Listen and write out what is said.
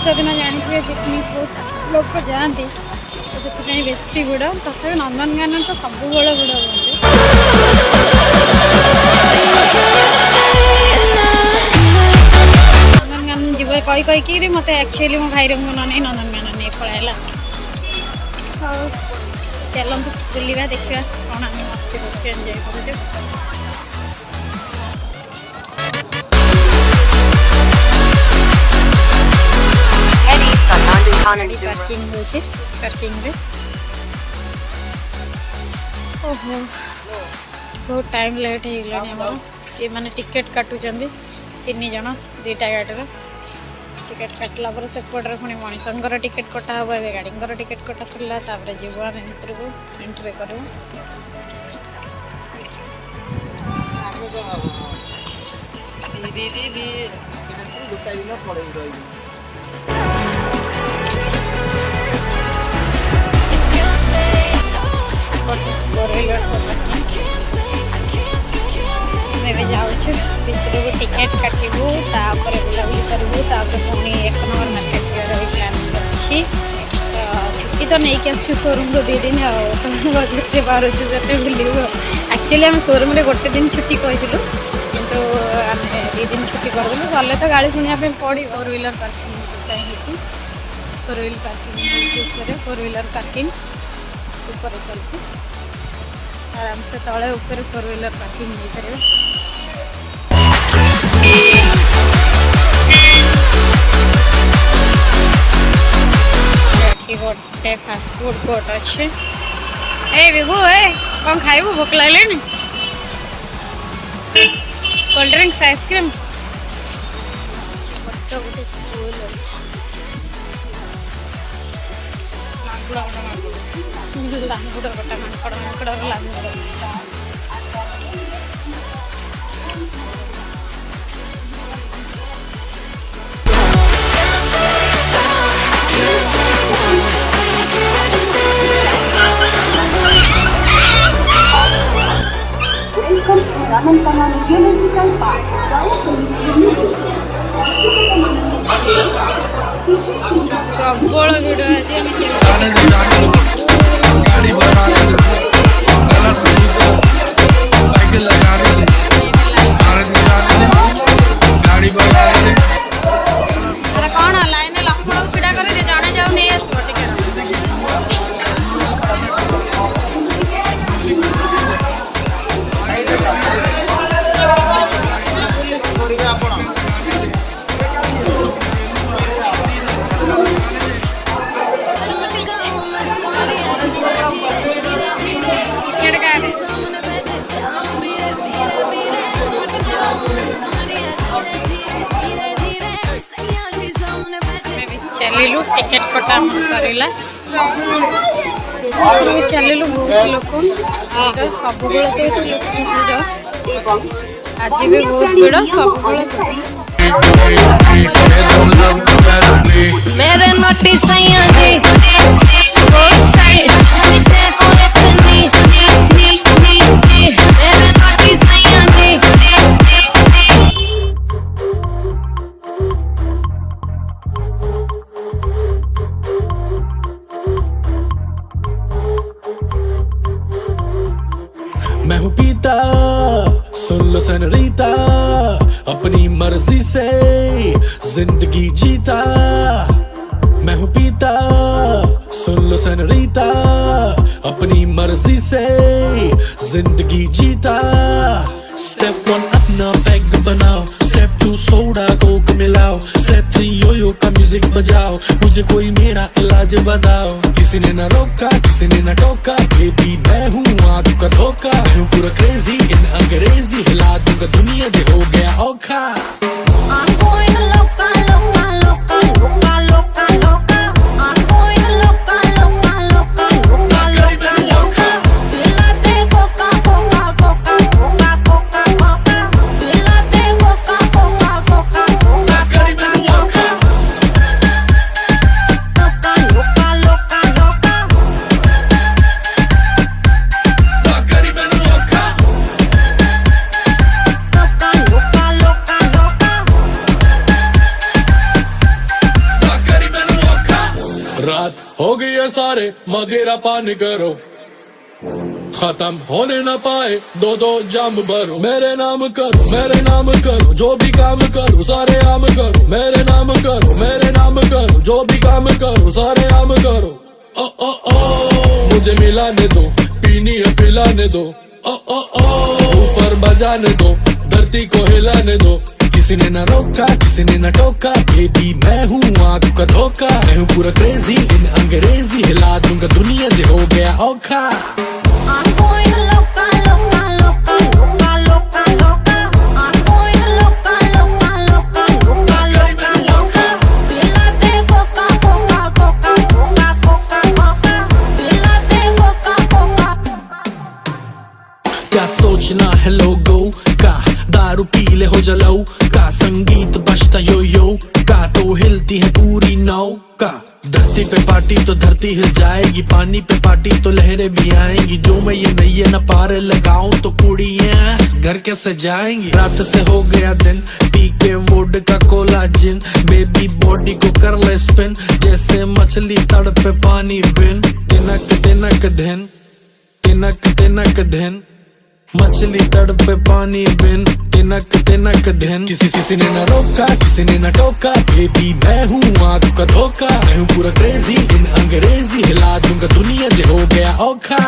शीत दिन जानते पिकनिक बहुत लोक जाती तो से बेसी भिड़ तथा नंदनकानन तो सब भिड़ हुए नंदनकानन जीव कही कहीकि मत एक्चुअली मो भाई को नहीं नंदनकानन नहीं पलाइला चलते बुलवा देखा कौन आम मस्ती कर एंजॉय कर पार्किंग होची पार्किंग रे ओहो बहुत टाइम लेट हो गलानी ये माने टिकेट काटुचंदी 3 जन 2टा गाड़ी टिकेट काटला पर सेपटे पुणी मनीषंकर टिकेट कटा हम ए गाड़ी टिकेट कटा सरला जीव आम भितर को एंट्री कर भितर को टिकेट काटू तापर बुलाबुली करूँ पुणी 1 नंबर मार्केट प्लान अच्छी छुट्टी तो नहीं आसु शोरूम को 2 दिन बजेट बाहर बुलू एक्चुअली आम शोरूम में गोटे दिन छुट्टी कहूँ किंतु आम 2 दिन छुट्टी करदेलु गले तो गाड़ी शुणापी पड़ी 4 wheeler parking 4 wheeler parking 4 wheeler parking ऊपर चलती आराम से तले ऊपर 4 व्हीलर पार्किंग नहीं करें गोटे फास्ट फूड कोर्ट अच्छे ए बिबू ए कौन खाइबू भोक लगे कोल्ड ड्रिंक्स आइसक्रीम प्रबल भिड़ कौन लाइन लक्ष्मण छिड़ा कर जड़े जाऊ नहीं आसो चलू टिकेट कटा सरला चलू बहुत लोक सब तो आज भी बहुत भिड़ सब मेरे नोटी सैया मैं हूँ पीता सुन लो सनरीता अपनी मर्जी से जिंदगी जीता मैं हूँ पीता सुन लो सनरीता अपनी मर्जी से जिंदगी जीता स्टेप 1 अपना पैग बनाओ स्टेप 2 सोडा कोक मिलाओ स्टेप 3 योयो का म्यूजिक बजाओ मुझे कोई मेरा इलाज बताओ किसी ने ना रोका किसी ने ना टोका बेबी मैं हूँ आंखों का धोखा मैं हूँ पूरा क्रेजी इन अंग्रेजी हिला दूंगा दुनिया जो हो गया औखा सारे मदिरा पान करो, खत्म होने ना पाए दो दो जाम भरो। मेरे नाम करो, मेरे नाम करो, जो भी काम करो सारे आम करो। मेरे नाम करो, मेरे नाम करो, जो भी काम करो सारे आम करो। ओ ओ ओ मुझे मिलाने दो, पीनी है पिलाने दो। ओ ओ ओ ऊपर बजाने दो, धरती को हिलाने दो। किसी ने न रोका, किसी ने न टोका, बेबी मैं हूँ आंखों का धोखा। मैं हूँ पूरा क्रेजी इन अंग्रेजी, हिला दूंगा दुनिया जो हो गया औखा। I'm going loca, loca, loca, loca, loca, loca. I'm going loca, loca, loca, loca, loca, loca. Pílate coca, coca, coca, coca, coca, coca. Pílate coca, coca. क्या सोचना है लोगों का, दारू पी ले हो जलाऊ का। संगीत बजता यो यो का, तो हिलती है पूरी नौका। धरती पे पार्टी तो धरती हिल जाएगी, पानी पे पार्टी तो लहरें भी आएंगी। जो मैं ये नैये न पार लगाऊं तो कुड़ियां घर कैसे जाएंगी। रात से हो गया दिन, पी के वोड का कोला जिन। बेबी बॉडी को कर ले स्पिन, जैसे मछली तड़पे पानी बिन। तिनक तिनक दिन, तिनक तिनक दिन, मछली तड़पे पानी बिन। तिनक तिनक दिन, किसी ने न रोका, किसी ने न टोका, बेबी मैं हूँ आंखों का धोखा। मैं हूँ पूरा क्रेजी इन अंग्रेजी, हिला दूंगा दुनिया जो हो गया औखा।